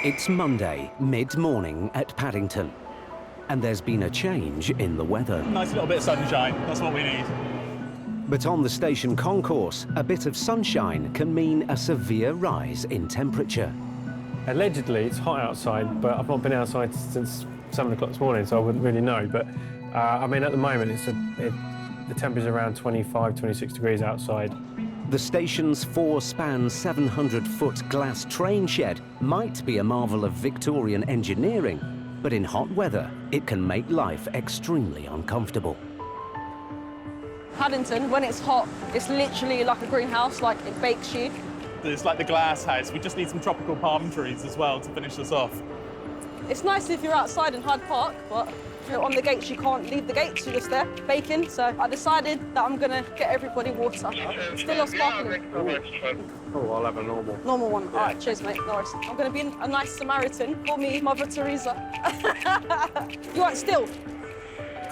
It's Monday, mid-morning at Paddington, and there's been a change in the weather. Nice little bit of sunshine, that's what we need. But on the station concourse, a bit of sunshine can mean a severe rise in temperature. Allegedly, it's hot outside, but I've not been outside since 7 o'clock this morning, so I wouldn't really know. But, I mean, at the moment, the temperature's around 25, 26 degrees outside. The station's four-span 700-foot glass train shed might be a marvel of Victorian engineering, but in hot weather, it can make life extremely uncomfortable. Paddington, when it's hot, it's literally like a greenhouse, like it bakes you. It's like the glass house. We just need some tropical palm trees as well to finish this off. It's nice if you're outside in Hyde Park, but if you're on the gates, you can't leave the gates, you're just there, baking. So I decided that I'm gonna get everybody water. Still a sparkling. Oh, I'll have a normal. Normal one. All right, cheers, mate. No worries. I'm gonna be a nice Samaritan. Call me Mother Teresa. You want still?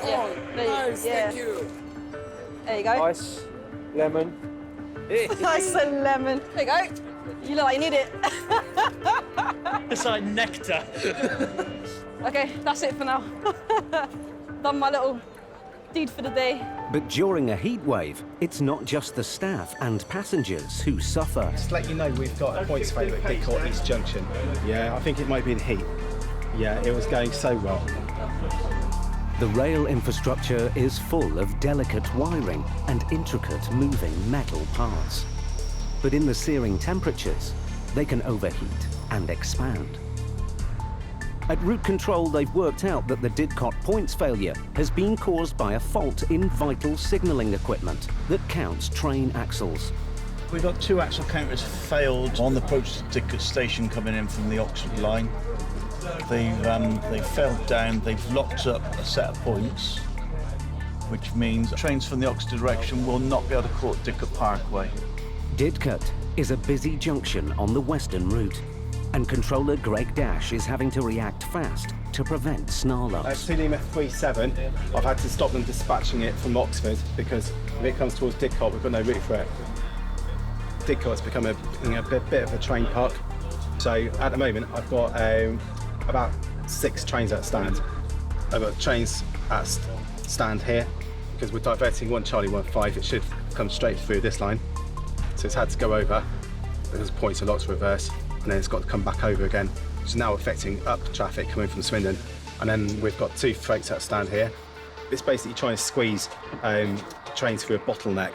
Oh, nice, thank you. There you go. Ice, lemon. Nice and lemon. There you go. You look like you need it. It's like nectar. Okay, that's it for now. Done my little deed for the day. But during a heat wave, it's not just the staff and passengers who suffer. Just to let you know, we've got a points failure at Didcot East Junction. Yeah, I think it might be the heat. Yeah, it was going so well. The rail infrastructure is full of delicate wiring and intricate moving metal parts. But in the searing temperatures, they can overheat and expand. At route control, they've worked out that the Didcot points failure has been caused by a fault in vital signalling equipment that counts train axles. We've got 2 axle counters failed on the approach to Didcot station coming in from the Oxford line. They've failed down, they've locked up a set of points, which means trains from the Oxford direction will not be able to call at Didcot Parkway. Didcot is a busy junction on the western route, and controller Greg Dash is having to react fast to prevent snarl-ups. Lima 37, I've had to stop them dispatching it from Oxford because if it comes towards Didcot, we've got no route for it. Didcot's become a bit of a train park. So at the moment, I've got about 6 trains at stand. I've got trains at stand here because we're diverting one Charlie 15. It should come straight through this line. So it's had to go over. There's points a lot to reverse, and then it's got to come back over again. So now affecting up traffic coming from Swindon. And then we've got 2 freights at stand here. It's basically trying to squeeze trains through a bottleneck.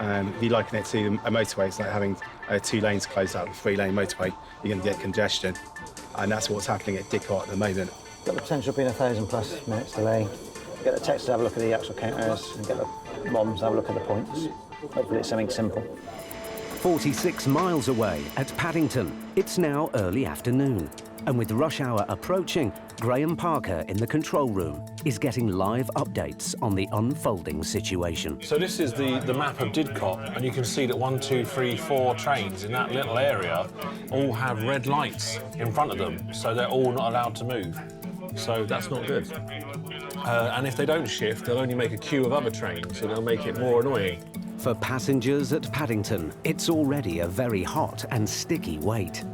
If you liken it to a motorway, it's like having 2 lanes closed out of a 3-lane motorway. You're going to get congestion. And that's what's happening at Didcot at the moment. Got the potential of being 1,000+ minutes delay. Get the techs to have a look at the actual counters and get the moms to have a look at the points. Hopefully it's something simple. 46 miles away at Paddington, it's now early afternoon. And with rush hour approaching, Graham Parker in the control room is getting live updates on the unfolding situation. So this is the map of Didcot, and you can see that 1, 2, 3, 4 trains in that little area all have red lights in front of them, so they're all not allowed to move. So that's not good. And if they don't shift, they'll only make a queue of other trains, so they'll make it more annoying. For passengers at Paddington, it's already a very hot and sticky wait.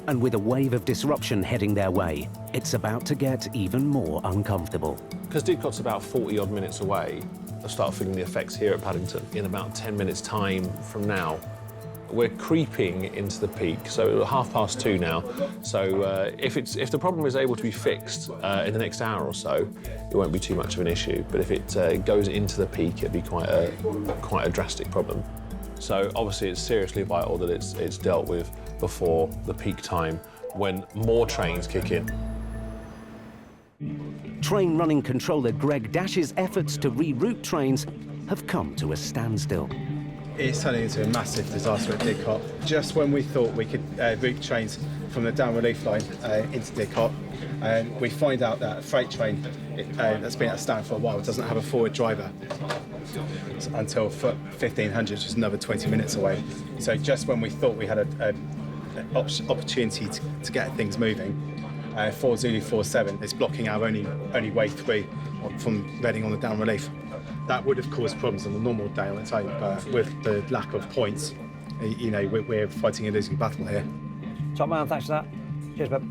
And with a wave of disruption heading their way, it's about to get even more uncomfortable. Because Didcot's about 40-odd minutes away, I'll start feeling the effects here at Paddington in about 10 minutes' time from now. We're creeping into the peak, so 2:30 now. So if the problem is able to be fixed in the next hour or so, it won't be too much of an issue. But if it goes into the peak, it'd be quite a drastic problem. So obviously it's seriously vital that it's dealt with before the peak time when more trains kick in. Train running controller Greg Dash's efforts to reroute trains have come to a standstill. It's turning into a massive disaster at Didcot. Just when we thought we could route trains from the down relief line into Didcot, we find out that a freight train that's been at stand for a while doesn't have a forward driver until 1500, which is another 20 minutes away. So just when we thought we had an opportunity to get things moving, 4 Zulu 47 is blocking our only way through from Reading on the down relief. That would have caused problems on the normal day on its own, but with the lack of points, you know, we're fighting a losing battle here. Top man, thanks for that. Cheers, bub.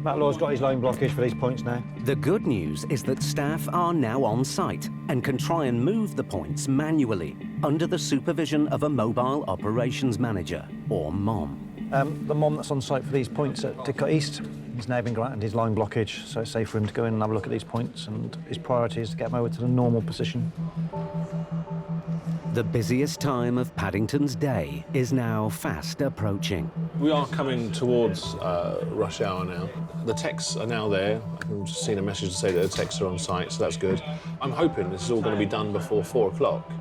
Matt Law's got his line blockage for these points now. The good news is that staff are now on site and can try and move the points manually under the supervision of a mobile operations manager, or MOM. The MOM that's on site for these points at Didcot East has now been granted his line blockage, so it's safe for him to go in and have a look at these points, and his priority is to get them over to the normal position. The busiest time of Paddington's day is now fast approaching. We are coming towards rush hour now. The techs are now there. I've just seen a message to say that the techs are on site, so that's good. I'm hoping this is all going to be done before 4 o'clock.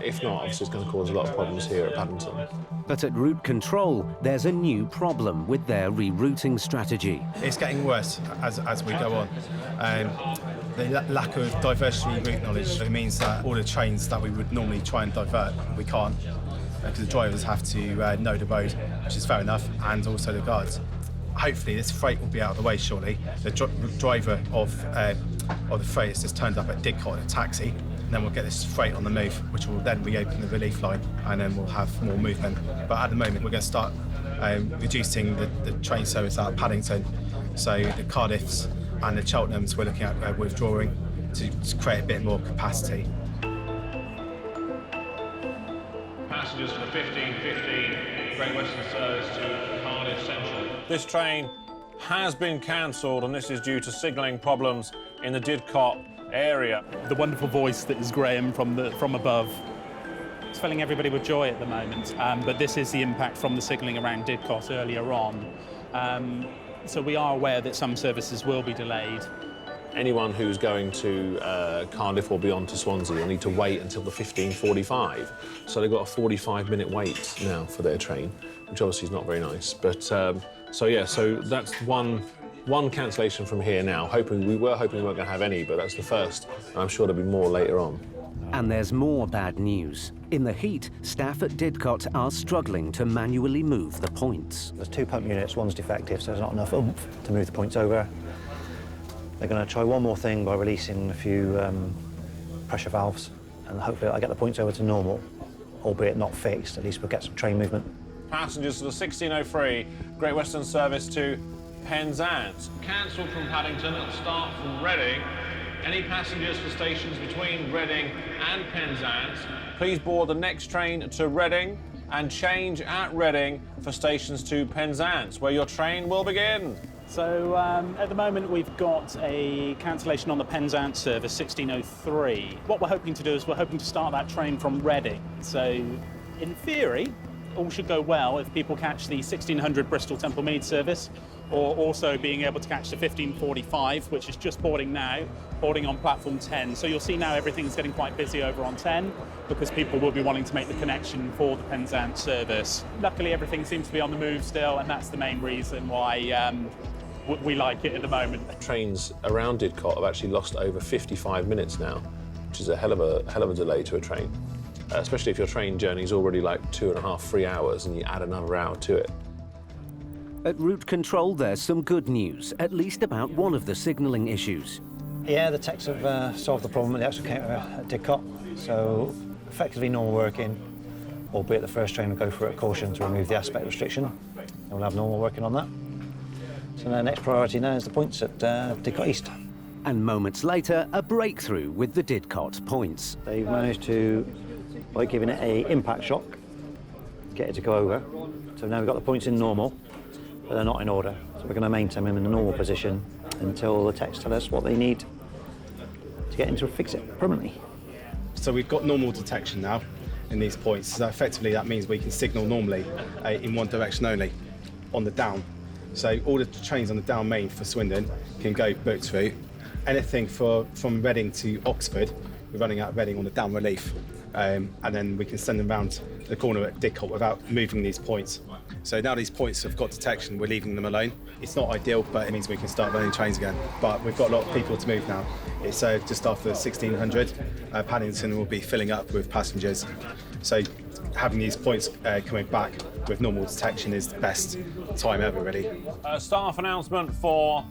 If not, obviously it's going to cause a lot of problems here at Paddington. But at route control, there's a new problem with their rerouting strategy. It's getting worse as we go on. The lack of diversity route knowledge means that all the trains that we would normally try and divert, we can't, because the drivers have to know the road, which is fair enough, and also the guards. Hopefully this freight will be out of the way shortly. The driver of the freight has just turned up at Didcot in a taxi, and then we'll get this freight on the move, which will then reopen the relief line, and then we'll have more movement. But at the moment, we're going to start reducing the train service out of Paddington. So the Cardiffs and the Cheltenhams we're looking at withdrawing to create a bit more capacity. Passengers for the 15:15 Great Western service to Cardiff Central. This train has been cancelled, and this is due to signalling problems in the Didcot area. The wonderful voice that is Graham from above. It's filling everybody with joy at the moment, but this is the impact from the signalling around Didcot earlier on. So we are aware that some services will be delayed. Anyone who's going to Cardiff or beyond to Swansea will need to wait until the 15:45. So they've got a 45-minute wait now for their train, which obviously is not very nice. But so that's one cancellation from here now. We were hoping we weren't going to have any, but that's the first, and I'm sure there'll be more later on. And there's more bad news. In the heat, staff at Didcot are struggling to manually move the points. There's 2 pump units, one's defective, so there's not enough oomph to move the points over. They're going to try one more thing by releasing a few pressure valves, and hopefully I'll get the points over to normal, albeit not fixed. At least we'll get some train movement. Passengers for the 1603 Great Western service to Penzance. Cancelled from Paddington and start from Reading. Any passengers for stations between Reading and Penzance, please board the next train to Reading and change at Reading for stations to Penzance, where your train will begin. So at the moment we've got a cancellation on the Penzance service 1603. What we're hoping to do is we're hoping to start that train from Reading. So in theory, all should go well if people catch the 1600 Bristol Templemead service, or also being able to catch the 1545, which is just boarding now, boarding on platform 10. So you'll see now everything's getting quite busy over on 10 because people will be wanting to make the connection for the Penzance service. Luckily, everything seems to be on the move still, and that's the main reason why we like it at the moment. Trains around Didcot have actually lost over 55 minutes now, which is a hell of a delay to a train, especially if your train journey is already like 2.5, 3 hours and you add another hour to it. At route control, there's some good news, at least about one of the signalling issues. Yeah, the techs have solved the problem with the axle counter at Didcot, so effectively normal working, albeit the first train will go through a caution to remove the aspect restriction, and we'll have normal working on that. So the next priority now is the points at Didcot East. And moments later, a breakthrough with the Didcot points. They've managed to, by giving it an impact shock, get it to go over. So now we've got the points in normal, but they're not in order. So we're going to maintain them in the normal position until the techs tell us what they need to get into fix it permanently. So we've got normal detection now in these points. So effectively that means we can signal normally in one direction only, on the down. So all the trains on the down main for Swindon can go booked through. Anything from Reading to Oxford, we're running out of Reading on the down relief. And then we can send them round the corner at Didcot without moving these points. So now these points have got detection, we're leaving them alone. It's not ideal, but it means we can start running trains again. But we've got a lot of people to move now. It's just after 1600. Paddington will be filling up with passengers. So having these points coming back with normal detection is the best time ever, really. Staff announcement for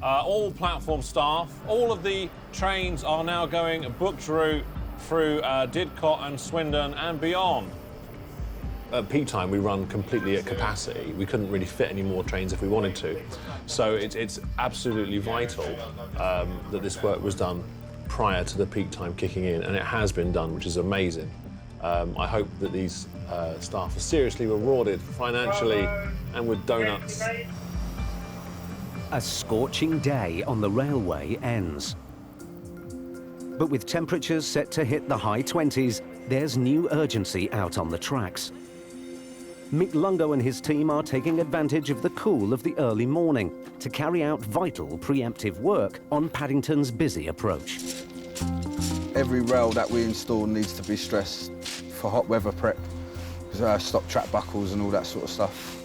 all platform staff. All of the trains are now going booked route through Didcot and Swindon and beyond. at peak time, we run completely at capacity. We couldn't really fit any more trains if we wanted to. So it's absolutely vital that this work was done prior to the peak time kicking in, and it has been done, which is amazing. I hope that these staff are seriously rewarded financially and with donuts. A scorching day on the railway ends. But with temperatures set to hit the high 20s, there's new urgency out on the tracks. Mick Lungo and his team are taking advantage of the cool of the early morning to carry out vital preemptive work on Paddington's busy approach. Every rail that we install needs to be stressed for hot weather prep, stop track buckles and all that sort of stuff.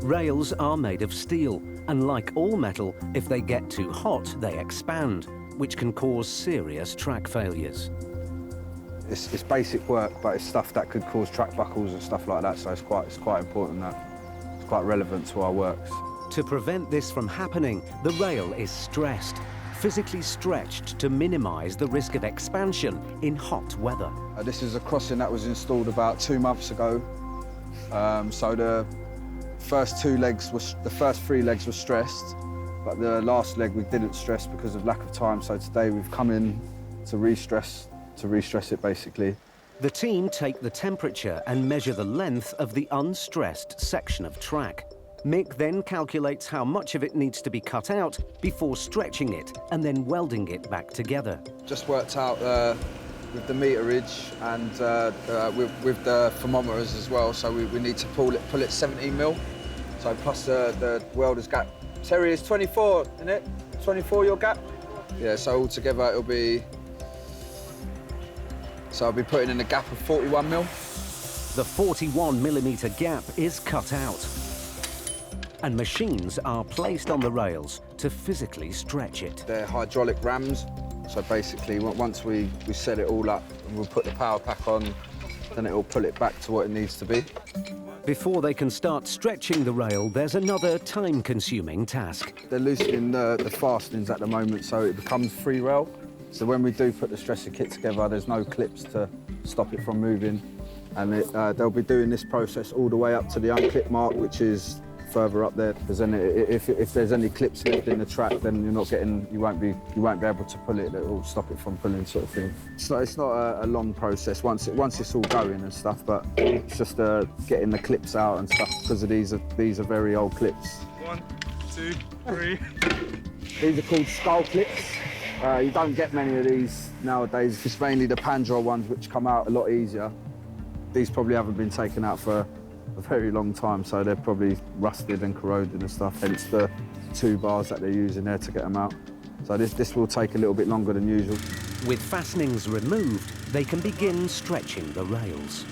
Rails are made of steel, and like all metal, if they get too hot, they expand, which can cause serious track failures. It's basic work, but it's stuff that could cause track buckles and stuff like that, so it's quite important that it's quite relevant to our works. To prevent this from happening, the rail is stressed, physically stretched to minimise the risk of expansion in hot weather. This is a crossing that was installed about 2 months ago. So the first 3 legs were stressed, but the last leg we didn't stress because of lack of time. So today we've come in to re-stress it basically. The team take the temperature and measure the length of the unstressed section of track. Mick then calculates how much of it needs to be cut out before stretching it and then welding it back together. Just worked out with the meterage and with the thermometers as well, so we need to pull it 17 mil. So plus the welder's gap. Terry, is 24, isn't it? 24 your gap? Yeah, so altogether it'll be... So I'll be putting in a gap of 41 mil. The 41mm gap is cut out, and machines are placed on the rails to physically stretch it. They're hydraulic rams, so basically once we set it all up and we'll put the power pack on, then it'll pull it back to what it needs to be. Before they can start stretching the rail, there's another time-consuming task. They're loosening the fastenings at the moment, so it becomes free rail. So when we do put the stressor kit together, there's no clips to stop it from moving. And they'll be doing this process all the way up to the unclip mark, which is further up there. Because then if there's any clips left in the track, then you won't be able to pull it. It'll stop it from pulling, sort of thing. So it's not a long process once it's all going and stuff, but it's just getting the clips out and stuff because of these are very old clips. 1, 2, 3. These are called skull clips. You don't get many of these nowadays. It's mainly the Pandro ones which come out a lot easier. These probably haven't been taken out for a very long time, so they're probably rusted and corroded and stuff, hence the 2 bars that they're using there to get them out. So this will take a little bit longer than usual. With fastenings removed, they can begin stretching the rails.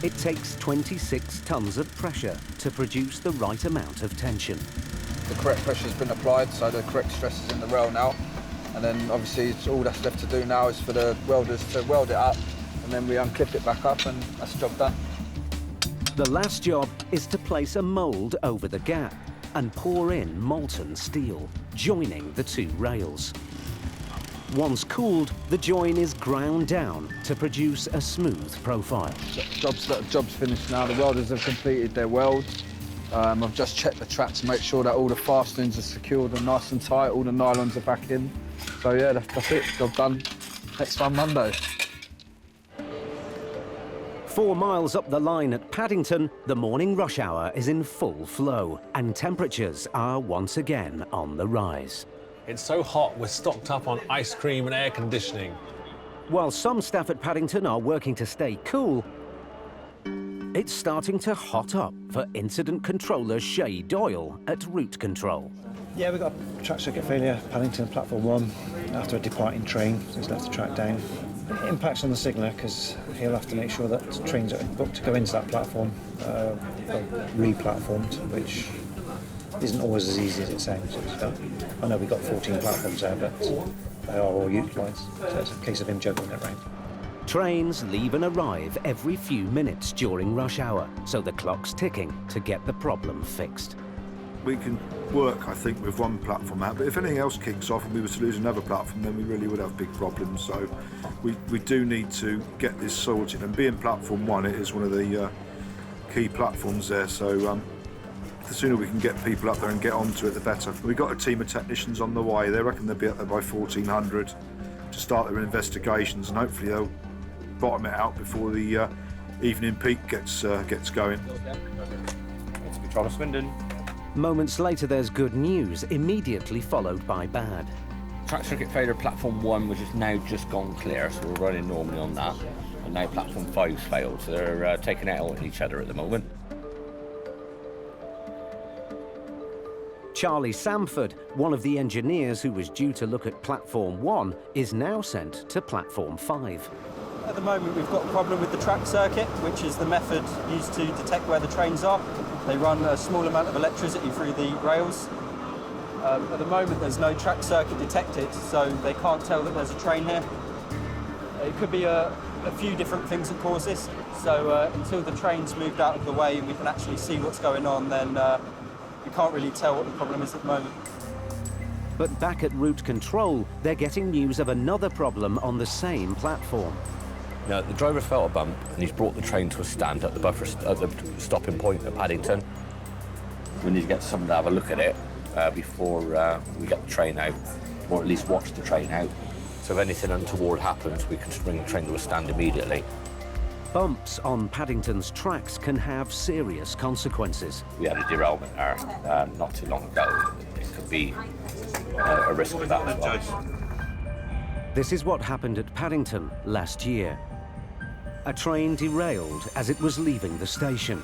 It takes 26 tons of pressure to produce the right amount of tension. The correct pressure's been applied, so the correct stress is in the rail now. And then obviously all that's left to do now is for the welders to weld it up, and then we unclip it back up, and that's the job done. The last job is to place a mould over the gap and pour in molten steel, joining the 2 rails. Once cooled, the join is ground down to produce a smooth profile. Job's finished now. The welders have completed their weld. I've just checked the track to make sure that all the fastenings are secured and nice and tight, all the nylons are back in. So yeah, that's it, job done. Next one Monday. 4 miles up the line at Paddington, the morning rush hour is in full flow, and temperatures are once again on the rise. It's so hot, we're stocked up on ice cream and air conditioning. While some staff at Paddington are working to stay cool, it's starting to hot up for incident controller Shay Doyle at Route Control. Yeah, we've got a track circuit failure, Paddington, platform 1, after a departing train, so he's left the track down. It impacts on the signaller because he'll have to make sure that trains that are booked to go into that platform are re-platformed, which isn't always as easy as it sounds. I know we've got 14 platforms there, but they are all utilised, so it's a case of him juggling it round. Trains leave and arrive every few minutes during rush hour, so the clock's ticking to get the problem fixed. we can work, I think, with one platform out, but if anything else kicks off and we were to lose another platform, then we really would have big problems. So we do need to get this sorted, and being platform 1, it is one of the key platforms there, so the sooner we can get people up there and get onto it, the better. We've got a team of technicians on the way. They reckon they'll be up there by 1400 to start their investigations, and hopefully they'll bottom it out before the evening peak gets going. It's Controller Swindon. Moments later, there's good news, immediately followed by bad. Track circuit failure platform 1, which has now just gone clear, so we're running normally on that. And now platform 5's failed, so they're taking out on each other at the moment. Charlie Samford, one of the engineers who was due to look at platform 1, is now sent to platform 5. At the moment, we've got a problem with the track circuit, which is the method used to detect where the trains are. They run a small amount of electricity through the rails. At the moment, there's no track circuit detected, so they can't tell that there's a train here. It could be a few different things that cause this. So until the train's moved out of the way and we can actually see what's going on, then we can't really tell what the problem is at the moment. But back at route control, they're getting news of another problem on the same platform. Now, the driver's felt a bump and he's brought the train to a stand at the stopping point at Paddington. We need to get someone to have a look at it before we get the train out, or at least watch the train out. So if anything untoward happens, we can bring the train to a stand immediately. Bumps on Paddington's tracks can have serious consequences. We had a derailment there not too long ago. It could be a risk of that as well. This is what happened at Paddington last year. A train derailed as it was leaving the station.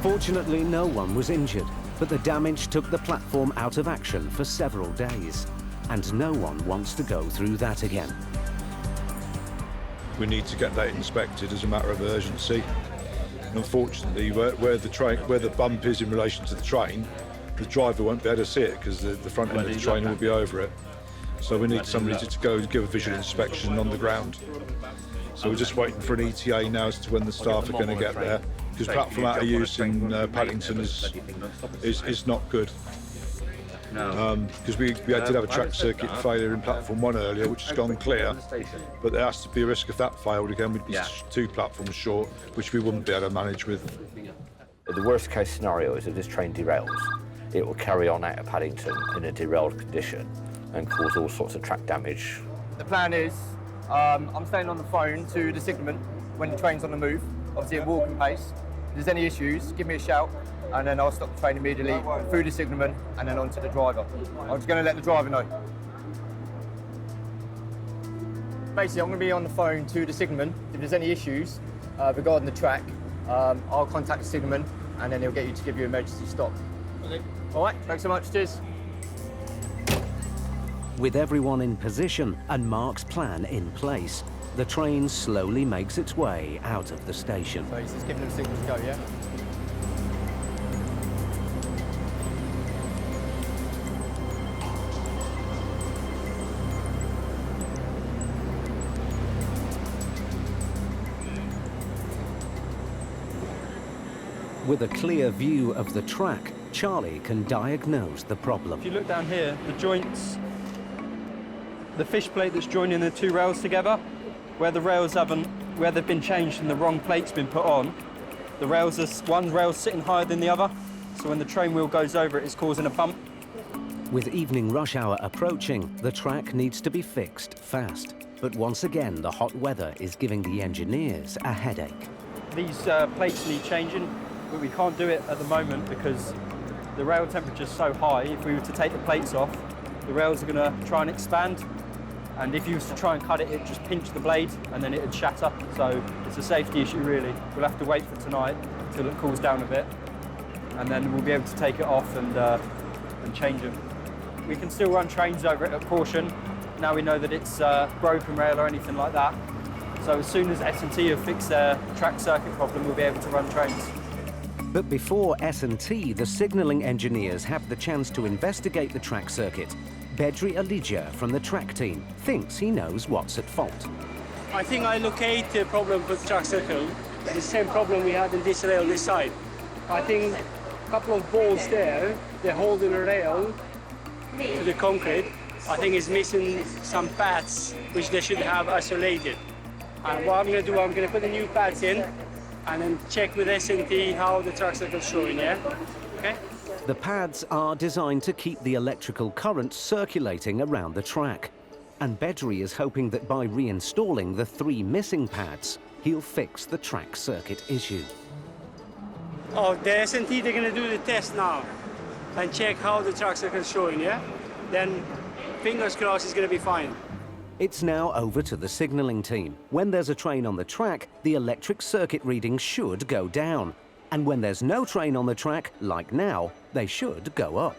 Fortunately, no one was injured, but the damage took the platform out of action for several days, and no one wants to go through that again. We need to get that inspected as a matter of urgency. And unfortunately, where the bump is in relation to the train, the driver won't be able to see it because the front end of the train will be over it. So we need somebody to go and give a visual inspection on the ground. So we're just waiting for an ETA now as to when the staff are going to get there, because platform out of use in Paddington is not good. Because we did have a track circuit failure in platform 1 earlier, which has gone clear, but there has to be a risk if that failed again, we'd be 2 platforms short, which we wouldn't be able to manage with. The worst case scenario is if this train derails, it will carry on out of Paddington in a derailed condition and cause all sorts of track damage. The plan is, I'm staying on the phone to the signalman when the train's on the move, obviously at walking pace. If there's any issues, give me a shout, and then I'll stop the train immediately, through the signalman, and then on to the driver. I'm just going to let the driver know. Basically, I'm going to be on the phone to the signalman. If there's any issues regarding the track, I'll contact the signalman, and then he'll get you to give you an emergency stop. Okay. All right, thanks so much, cheers. With everyone in position and Mark's plan in place, the train slowly makes its way out of the station. So he's just giving them signals to go, yeah? With a clear view of the track, Charlie can diagnose the problem. If you look down here, the joints, the fish plate that's joining the 2 rails together, where they've been changed and the wrong plate's been put on, the rails one rail's sitting higher than the other, so when the train wheel goes over it, it's causing a bump. With evening rush hour approaching, the track needs to be fixed fast. But once again, the hot weather is giving the engineers a headache. These plates need changing, but we can't do it at the moment because the rail temperature's so high. If we were to take the plates off, the rails are going to try and expand, and if you was to try and cut it, it'd just pinch the blade and then it'd shatter. So it's a safety issue really. We'll have to wait for tonight until it cools down a bit, and then we'll be able to take it off and change them. We can still run trains over it at caution. Now we know that it's broken rail or anything like that. So as soon as S&T have fixed their track circuit problem, we'll be able to run trains. But before S&T, the signalling engineers have the chance to investigate the track circuit. Bedri Alija from the track team thinks he knows what's at fault. I think I locate the problem with track circle. The same problem we had in this rail this side. I think a couple of bolts there, they're holding a rail to the concrete. I think it's missing some pads, which they should have isolated. And what I'm going to do, I'm going to put the new pads in and then check with S&T how the track circle's showing, yeah? Okay? The pads are designed to keep the electrical current circulating around the track. And Bedri is hoping that by reinstalling the 3 missing pads, he'll fix the track circuit issue. Oh, the S&T, they're going to do the test now and check how the track circle's showing, yeah? Then, fingers crossed, it's going to be fine. It's now over to the signalling team. When there's a train on the track, the electric circuit readings should go down. And when there's no train on the track, like now, they should go up.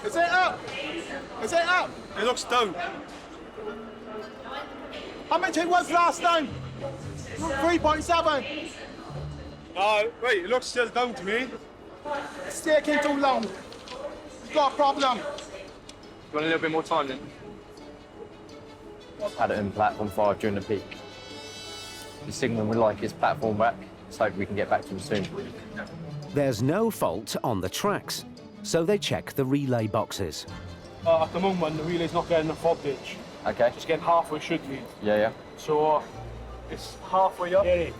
Is it up? Is it up? It looks down. How much it was last time? 3.7. No, wait, it looks still down to me. It's taking too long. You've got a problem. You want a little bit more time then? Paddington platform 5 during the peak. The signal we like is platform back. Let's hope we can get back to them soon. There's no fault on the tracks, so they check the relay boxes. At the moment, the relay's not getting enough voltage. Okay. Just getting halfway should be. Yeah. So it's halfway up. Yeah.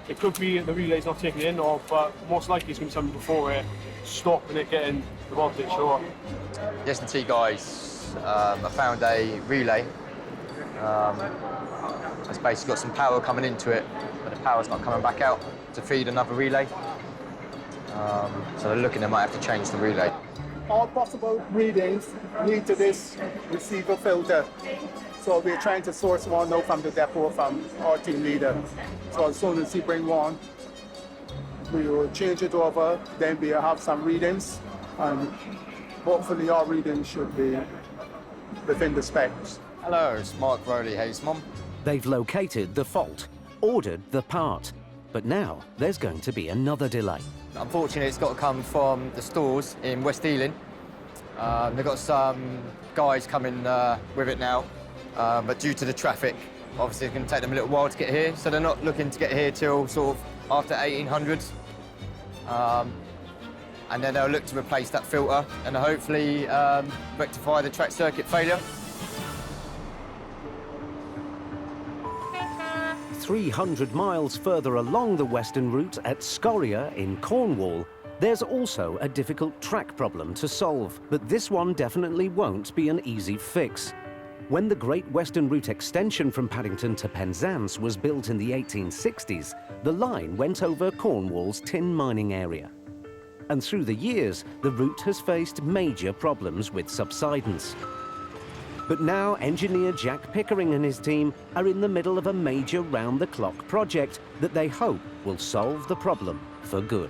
It could be the relay's not taking it in, but most likely it's going to be something before it stopping it getting the voltage. So. The S&T guys have found a relay. It's basically got some power coming into it, but the power's not coming back out to feed another relay. So they're looking, they might have to change the relay. All possible readings lead to this receiver filter. So we're trying to source one now from the depot from our team leader. So as soon as he bring one, we will change it over, then we'll have some readings, and hopefully our readings should be within the specs. Hello, it's Mark Rowley, Hayes Mom. They've located the fault, ordered the part, but now there's going to be another delay. Unfortunately, it's got to come from the stores in West Ealing. They've got some guys coming with it now, but due to the traffic, obviously it's going to take them a little while to get here, so they're not looking to get here till sort of after 1800s. And then they'll look to replace that filter and hopefully rectify the track circuit failure. 300 miles further along the western route at Scoria in Cornwall, there's also a difficult track problem to solve, but this one definitely won't be an easy fix. When the Great Western Route extension from Paddington to Penzance was built in the 1860s, the line went over Cornwall's tin mining area. And through the years, the route has faced major problems with subsidence. But now engineer Jack Pickering and his team are in the middle of a major round-the-clock project that they hope will solve the problem for good.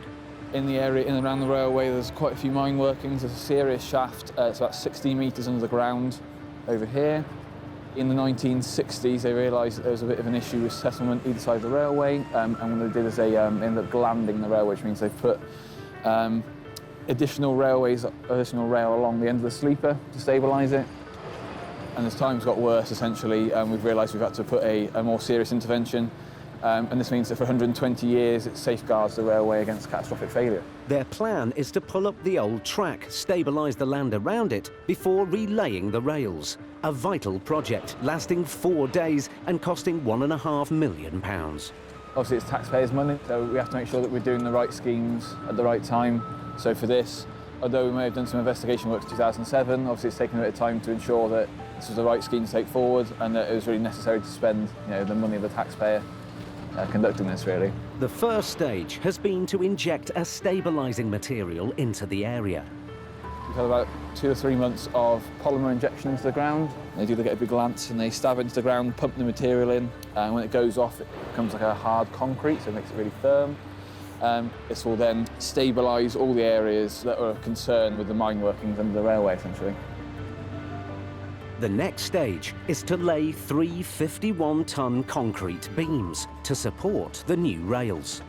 In the area in and around the railway, there's quite a few mine workings. There's a serious shaft. It's about 60 metres under the ground over here. In the 1960s, they realised that there was a bit of an issue with settlement either side of the railway, and what they did is they ended up glanding the railway, which means they've put additional rail along the end of the sleeper to stabilise it. And as times got worse, essentially, we've realised we've had to put a more serious intervention. And this means that for 120 years, it safeguards the railway against catastrophic failure. Their plan is to pull up the old track, stabilise the land around it, before relaying the rails. A vital project lasting 4 days and costing £1.5 million. Obviously, it's taxpayers' money, so we have to make sure that we're doing the right schemes at the right time. So for this, although we may have done some investigation work in 2007, obviously it's taken a bit of time to ensure that this was the right scheme to take forward and that it was really necessary to spend the money of the taxpayer conducting this, really. The first stage has been to inject a stabilising material into the area. We've had about 2 or 3 months of polymer injection into the ground. They do get a big lance and they stab into the ground, pump the material in, and when it goes off, it becomes like a hard concrete, so it makes it really firm. This will then stabilise all the areas that are of concern with the mine workings under the railway, essentially. The next stage is to lay 3 51-ton concrete beams to support the new rails.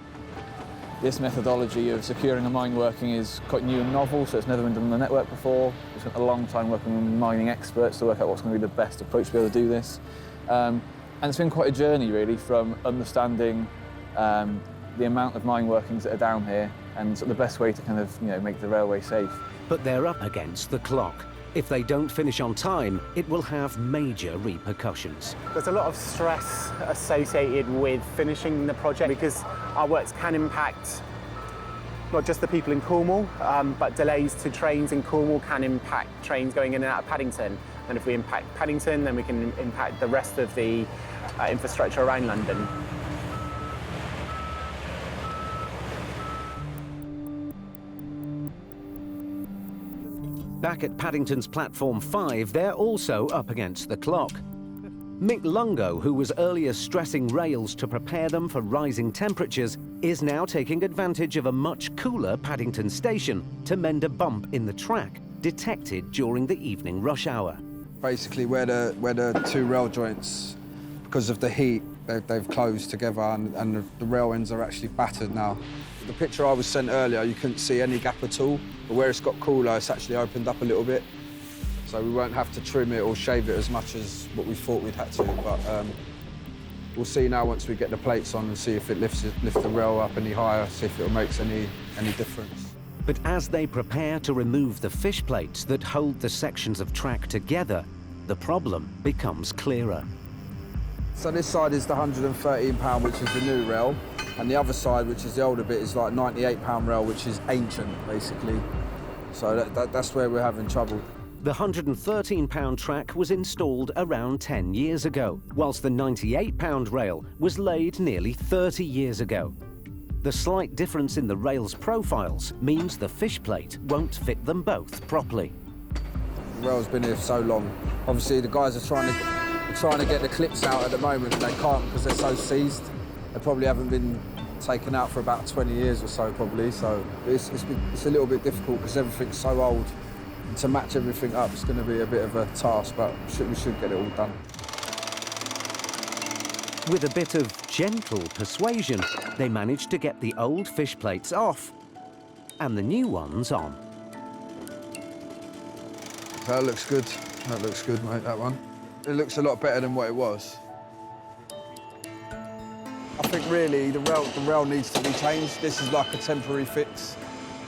This methodology of securing a mine working is quite new and novel, so it's never been done on the network before. We spent a long time working with mining experts to work out what's going to be the best approach to be able to do this. And it's been quite a journey, really, from understanding the amount of mine workings that are down here and sort of the best way to kind of, make the railway safe. But they're up against the clock. If they don't finish on time, it will have major repercussions. There's a lot of stress associated with finishing the project because our works can impact not just the people in Cornwall, but delays to trains in Cornwall can impact trains going in and out of Paddington. And if we impact Paddington, then we can impact the rest of the infrastructure around London. Back at Paddington's Platform 5, they're also up against the clock. Mick Lungo, who was earlier stressing rails to prepare them for rising temperatures, is now taking advantage of a much cooler Paddington station to mend a bump in the track detected during the evening rush hour. Basically, where the two rail joints, because of the heat, they've closed together and the rail ends are actually battered now. The picture I was sent earlier, you couldn't see any gap at all, but where it's got cooler, it's actually opened up a little bit. So we won't have to trim it or shave it as much as what we thought we'd had to, but we'll see now once we get the plates on and see if it lifts the rail up any higher, see if it makes any difference. But as they prepare to remove the fish plates that hold the sections of track together, the problem becomes clearer. So this side is the £113, which is the new rail, and the other side, which is the older bit, is like £98 rail, which is ancient, basically. So that's where we're having trouble. The £113 track was installed around 10 years ago, whilst the £98 rail was laid nearly 30 years ago. The slight difference in the rail's profiles means the fish plate won't fit them both properly. The rail's been here for so long. Obviously, the guys are trying to get the clips out at the moment, and they can't because they're so seized. They probably haven't been taken out for about 20 years or so, probably. So it's a little bit difficult because everything's so old. And to match everything up, it's going to be a bit of a task, but we should get it all done. With a bit of gentle persuasion, they managed to get the old fish plates off and the new ones on. That looks good. That looks good, mate, that one. It looks a lot better than what it was. I think really the rail needs to be changed. This is like a temporary fix.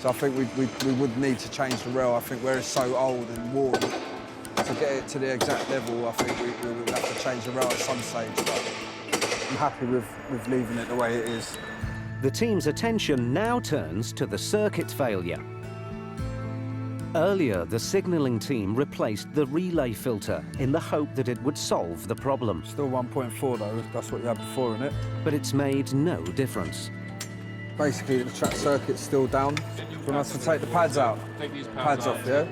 So I think we would need to change the rail. I think where it's so old and worn, to get it to the exact level, I think we would have to change the rail at some stage. But I'm happy with leaving it the way it is. The team's attention now turns to the circuit failure. Earlier, the signalling team replaced the relay filter in the hope that it would solve the problem. Still 1.4 though, that's what you had before, isn't it? But it's made no difference. Basically, the track circuit's still down. We have to take the pads out. Take these Pads off, yeah?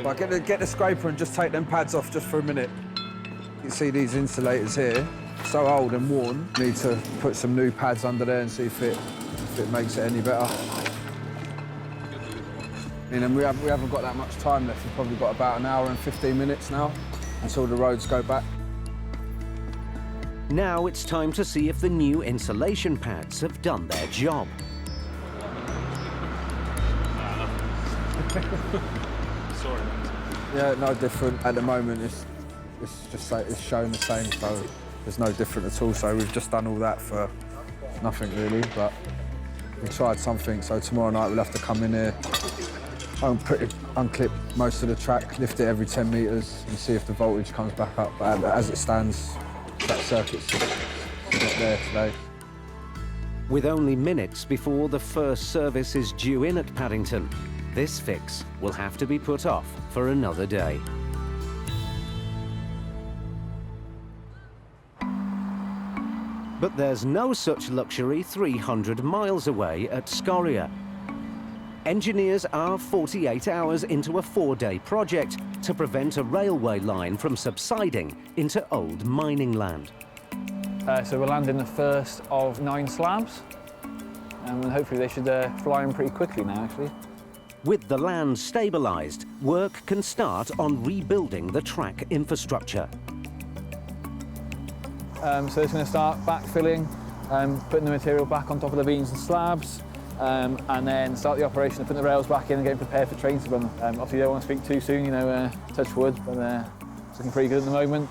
Right, get the scraper and just take them pads off just for a minute. You can see these insulators here, so old and worn. Need to put some new pads under there and see if it makes it any better. And we haven't got that much time left. We've probably got about an hour and 15 minutes now until the roads go back. Now it's time to see if the new insulation pads have done their job. Sorry. Yeah, no different. At the moment, it's just like it's showing the same, so there's no different at all. So we've just done all that for nothing really, but we tried something. So tomorrow night we'll have to come in here, unclip most of the track, lift it every 10 metres and see if the voltage comes back up. But as it stands, that circuit's not there today. With only minutes before the first service is due in at Paddington, this fix will have to be put off for another day. But there's no such luxury 300 miles away at Scoria. Engineers are 48 hours into a 4-day project to prevent a railway line from subsiding into old mining land. So we're landing the first of 9 slabs, and hopefully they should fly in pretty quickly now, actually. With the land stabilised, work can start on rebuilding the track infrastructure. So it's going to start backfilling, putting the material back on top of the beams and slabs, and then start the operation of putting the rails back in and getting prepared for trains to run. Obviously, they don't want to speak too soon, touch wood, but it's looking pretty good at the moment.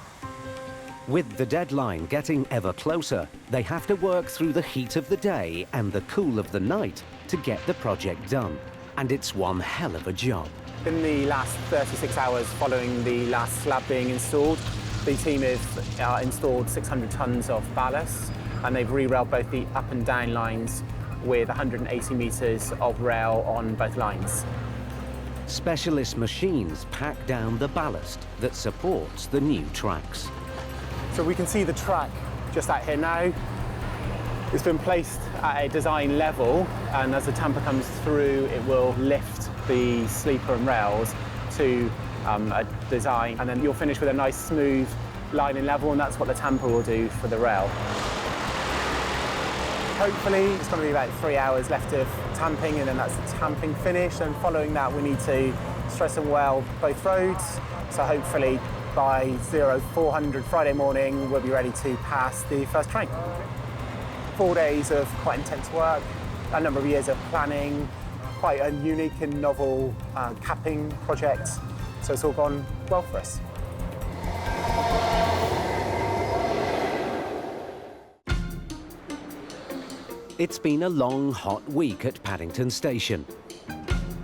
With the deadline getting ever closer, they have to work through the heat of the day and the cool of the night to get the project done. And it's one hell of a job. In the last 36 hours following the last slab being installed, the team have installed 600 tonnes of ballast, and they've re-railed both the up and down lines with 180 metres of rail on both lines. Specialist machines pack down the ballast that supports the new tracks. So we can see the track just out here now. It's been placed at a design level, and as the tamper comes through, it will lift the sleeper and rails to a design, and then you'll finish with a nice smooth line and level, and that's what the tamper will do for the rail. Hopefully, it's going to be about 3 hours left of tamping, and then that's the tamping finished, and following that we need to stress and weld both roads, so hopefully by 0400 Friday morning, we'll be ready to pass the first train. 4 days of quite intense work, a number of years of planning, quite a unique and novel capping project, so it's all gone well for us. It's been a long, hot week at Paddington Station.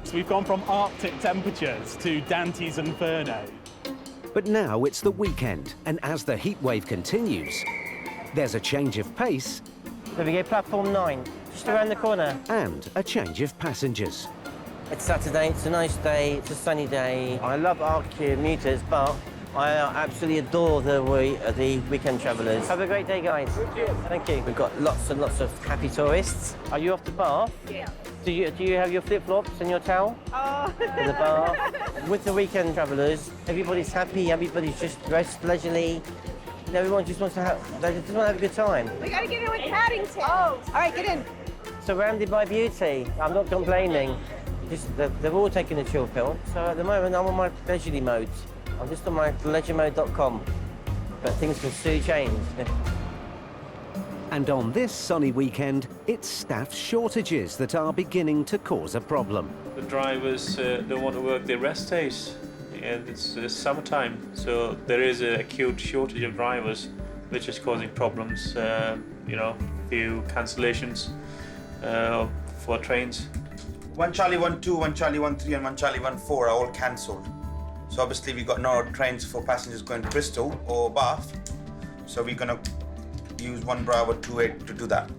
So we've gone from Arctic temperatures to Dante's Inferno. But now it's the weekend, and as the heatwave continues, there's a change of pace. There we go, platform 9, just around the corner. And a change of passengers. It's Saturday, it's a nice day, it's a sunny day. I love our commuters, but I absolutely adore the weekend travellers. Have a great day, guys. Thank you. We've got lots and lots of happy tourists. Are you off to Bath? Yeah. Do you have your flip-flops and your towel? Oh. In the bath. With the weekend travellers, everybody's happy, everybody's just dressed leisurely. Everyone just wants to have a good time. We gotta get in with Paddington. Oh, all right, get in. Surrounded by beauty. I'm not complaining. Just they've all taken a chill pill. So at the moment, I'm on my leisurely mode. I'm just on my leisureMode.com. But things can soon change. And on this sunny weekend, it's staff shortages that are beginning to cause a problem. The drivers don't want to work their rest days. And it's summertime, so there is an acute shortage of drivers, which is causing problems. Few cancellations for trains. 1 Charlie 1-2, 1 Charlie 1-3, and 1 Charlie 1-4 are all cancelled. So obviously we've got no trains for passengers going to Bristol or Bath. So we're gonna use 1 Bravo 28 to do that.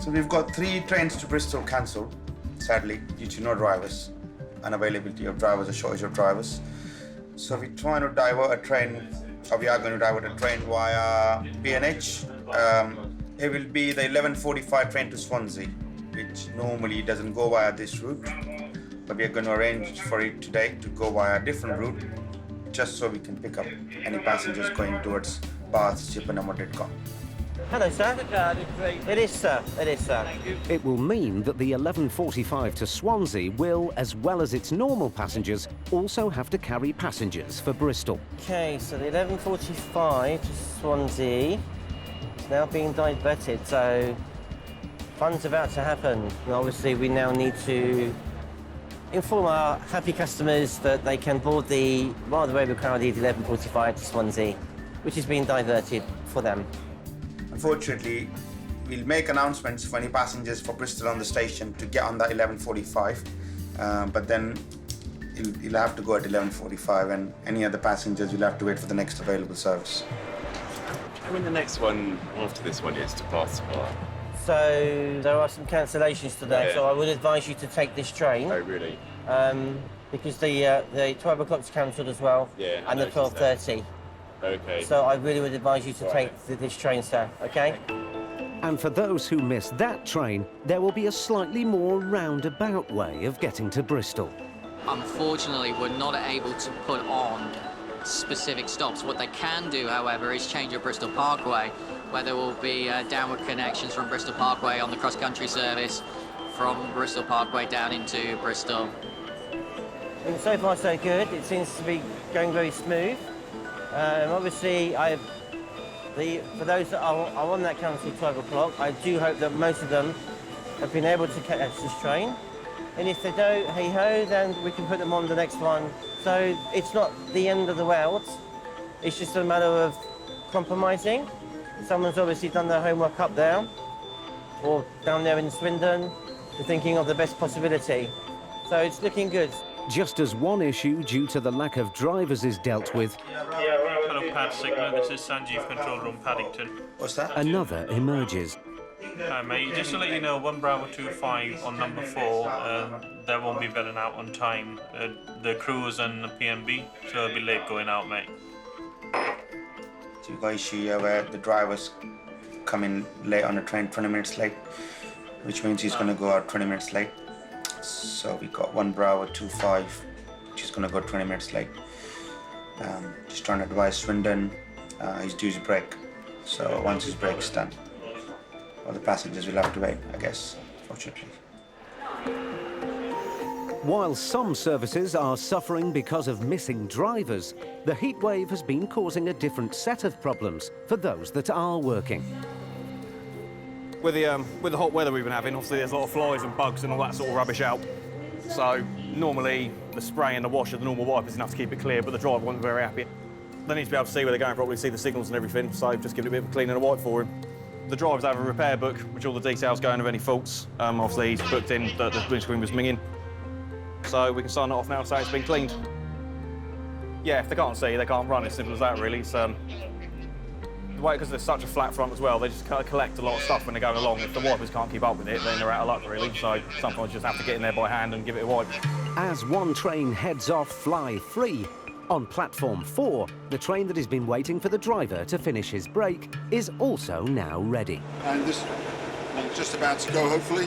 So we've got 3 trains to Bristol cancelled, sadly, due to no drivers. Unavailability of drivers, a shortage of drivers. So we're trying to divert a train, or we are going to divert a train via B&H. It will be the 11:45 train to Swansea, which normally doesn't go via this route. But we are going to arrange for it today to go via a different route, just so we can pick up any passengers going towards Bath, Chippenham or Didcot. Hello, sir. It is, sir. It is, sir. It will mean that the 11:45 to Swansea will, as well as its normal passengers, also have to carry passengers for Bristol. Okay, so the 11:45 to Swansea is now being diverted, so fun's about to happen. And obviously, we now need to inform our happy customers that they can board the rather overcrowded 11:45 to Swansea, which is being diverted for them. Unfortunately, we'll make announcements for any passengers for Bristol on the station to get on that 11:45, but then you'll have to go at 11:45, and any other passengers will have to wait for the next available service. When the next one after this one is to Bath? So there are some cancellations today, Yeah. so I would advise you to take this train. Oh, really? Because the 12 o'clock's cancelled as well, Yeah, I and the noticed 12:30. Okay. So I really would advise you to take this train, sir, okay? And for those who missed that train, there will be a slightly more roundabout way of getting to Bristol. Unfortunately, we're not able to put on specific stops. What they can do, however, is change at Bristol Parkway, where there will be downward connections from Bristol Parkway on the cross-country service from Bristol Parkway down into Bristol. And so far, so good. It seems to be going very smooth. Obviously, for those that are on that cancelled 12 o'clock, I do hope that most of them have been able to catch this train. And if they don't, hey-ho, then we can put them on the next one. So it's not the end of the world. It's just a matter of compromising. Someone's obviously done their homework up there, or down there in Swindon. They're thinking of the best possibility. So it's looking good. Just as one issue due to the lack of drivers is dealt with, Hello, Pad Signal. This is Sanjeev, Control Room, Paddington. What's that? another emerges. Hi, mate. Just to let you know, 1 Bravo 25 on number 4, that won't be billing out on time. The crew is on the PMB, so it'll be late going out, mate. So you got issue where the driver's coming late on the train, 20 minutes late, which means he's going to go out 20 minutes late. So we got 1 Bravo 25, which is going to go 20 minutes late. Just trying to advise Swindon, he's due his break. So once his break is done, all the passengers will have to wait, I guess, fortunately. While some services are suffering because of missing drivers, the heatwave has been causing a different set of problems for those that are working. With the hot weather we've been having, obviously there's a lot of flies and bugs and all that sort of rubbish out. So normally the spray and the wash of the normal wipe is enough to keep it clear, but the driver wasn't very happy. They need to be able to see where they're going properly, see the signals and everything, so just give it a bit of a clean and a wipe for him. The drivers have a repair book, which all the details going of any faults. Obviously he's booked in that the windscreen was minging. So we can sign it off now, so it's been cleaned. Yeah, if they can't see, they can't run, as simple as that really. It's, the way, because there's such a flat front as well, they just kind of collect a lot of stuff when they're going along. If the wipers can't keep up with it, then they're out of luck really. So sometimes you just have to get in there by hand and give it a wipe. As one train heads off fly free, on platform 4, the train that has been waiting for the driver to finish his break is also now ready. And this one's just about to go, hopefully.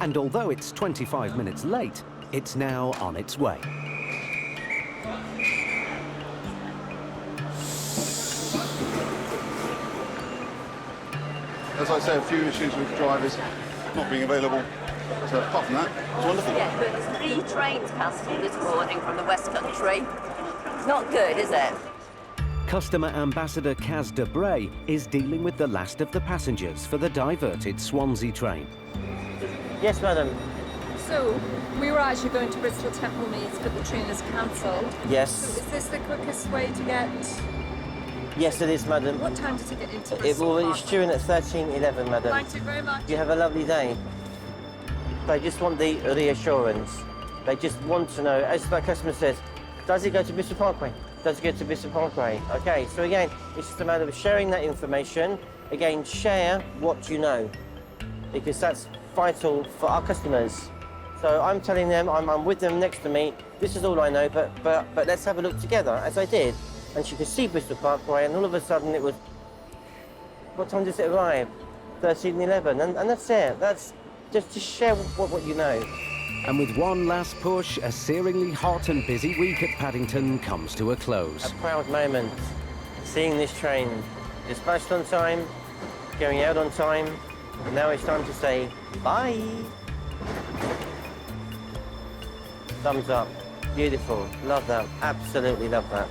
And although it's 25 minutes late, it's now on its way. As I say, a few issues with drivers not being available. So apart from that, it's wonderful. Yeah, but there's 3 trains cancelled this morning from the West Country. It's not good, is it? Customer Ambassador Kaz de Bray is dealing with the last of the passengers for the diverted Swansea train. Yes, madam. So, we were actually going to Bristol Temple Meads, but the train is cancelled. Yes. So is this the quickest way to get... Yes, it is, madam. What time does it get into It Bristol? will be due in at 13:11, madam. Thank you very much. You have a lovely day. They just want the reassurance. They just want to know, as the customer says, does it go to Bristol Parkway? Does it go to Bristol Parkway? Okay, so again, it's just a matter of sharing that information. Again, share what you know, because that's vital for our customers. So I'm telling them, I'm with them next to me, this is all I know, but let's have a look together, as I did. And she could see Bristol Parkway, and all of a sudden it was, what time does it arrive? 13:11, and that's it. That's just to share what you know. And with one last push, a searingly hot and busy week at Paddington comes to a close. A proud moment, seeing this train dispatched on time, going out on time, and now it's time to say bye. Thumbs up, beautiful, love that, absolutely love that.